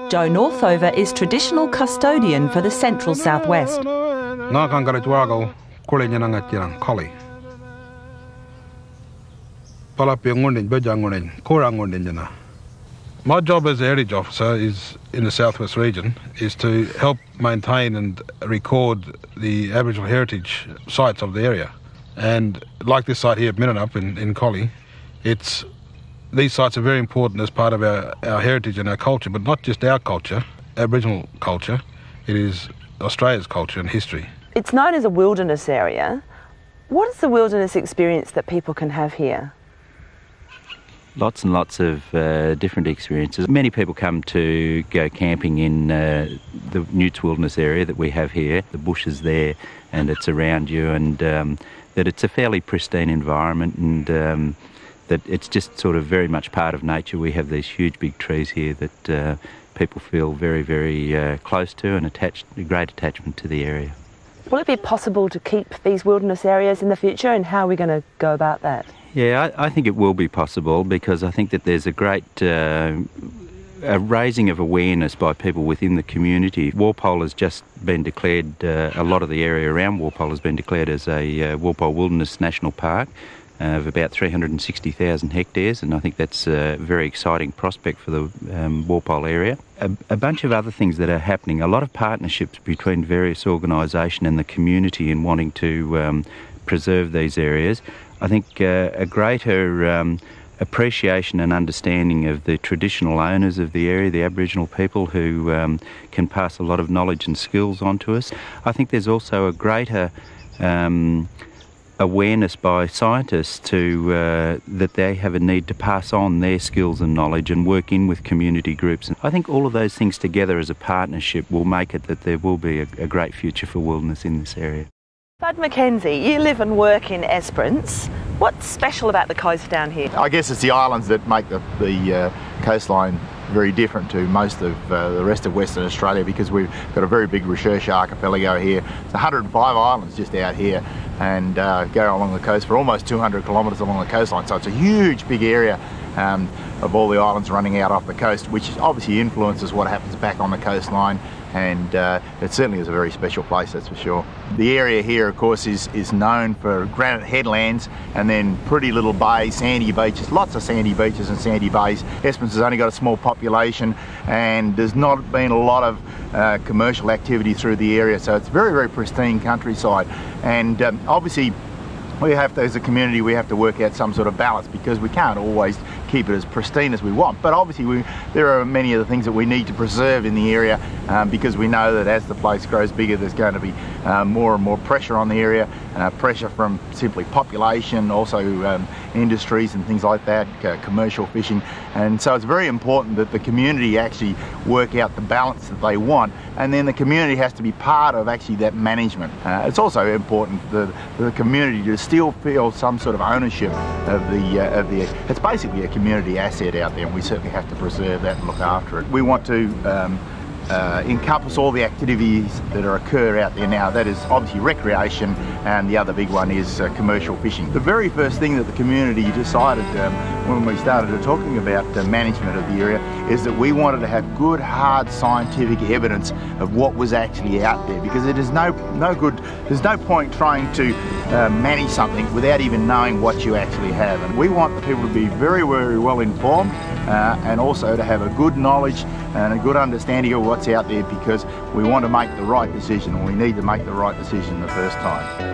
Joe Northover is traditional custodian for the central southwest. My job as a heritage officer is in the southwest region is to help maintain and record the Aboriginal heritage sites of the area. And like this site here at Minanup in Collie, these sites are very important as part of our heritage and our culture, but not just our culture, Aboriginal culture. It is Australia's culture and history. It's known as a wilderness area. What is the wilderness experience that people can have here? Lots and lots of different experiences. Many people come to go camping in the Newts Wilderness area that we have here. The bush is there and it's around you, and that it's a fairly pristine environment, and that it's just sort of very much part of nature. We have these huge big trees here that people feel very, very close to, and a great attachment to the area. Will it be possible to keep these wilderness areas in the future, and how are we going to go about that? Yeah, I think it will be possible, because I think that there's a great a raising of awareness by people within the community. Walpole has just been declared, a lot of the area around Walpole has been declared as a Walpole Wilderness National Park of about 360,000 hectares, and I think that's a very exciting prospect for the Walpole area. A bunch of other things that are happening, a lot of partnerships between various organisations and the community in wanting to preserve these areas. I think a greater appreciation and understanding of the traditional owners of the area, the Aboriginal people, who can pass a lot of knowledge and skills on to us. I think there's also a greater awareness by scientists that they have a need to pass on their skills and knowledge and work in with community groups. And I think all of those things together as a partnership will make it that there will be a great future for wilderness in this area. Bud McKenzie, you live and work in Esperance. What's special about the coast down here? I guess it's the islands that make the coastline very different to most of the rest of Western Australia, because we've got a very big research archipelago here. It's 105 islands just out here, and go along the coast for almost 200 kilometres along the coastline. So it's a huge big area of all the islands running out off the coast, which obviously influences what happens back on the coastline. And it certainly is a very special place, that's for sure. The area here, of course, is known for granite headlands and then pretty little bays, sandy beaches, lots of sandy beaches and sandy bays. Esperance has only got a small population, and there's not been a lot of commercial activity through the area, so it's very, very pristine countryside. And obviously, we have to, as a community, we have to work out some sort of balance, because we can't always keep it as pristine as we want. But obviously there are many of the things that we need to preserve in the area, because we know that as the place grows bigger, there's going to be more and more pressure on the area, pressure from simply population, also industries and things like that, commercial fishing. And so it's very important that the community actually work out the balance that they want, and then the community has to be part of actually that management. It's also important for the community to still feel some sort of ownership of the it's basically a community asset out there, and we certainly have to preserve that and look after it. We want to encompass all the activities that occur out there now. That is obviously recreation, and the other big one is commercial fishing. The very first thing that the community decided when we started talking about management of the area is that we wanted to have good, hard scientific evidence of what was actually out there, because it is no good, there's no point trying to manage something without even knowing what you actually have. And we want the people to be very, very well informed, and also to have a good knowledge and a good understanding of what's out there, because we want to make the right decision, and we need to make the right decision the first time.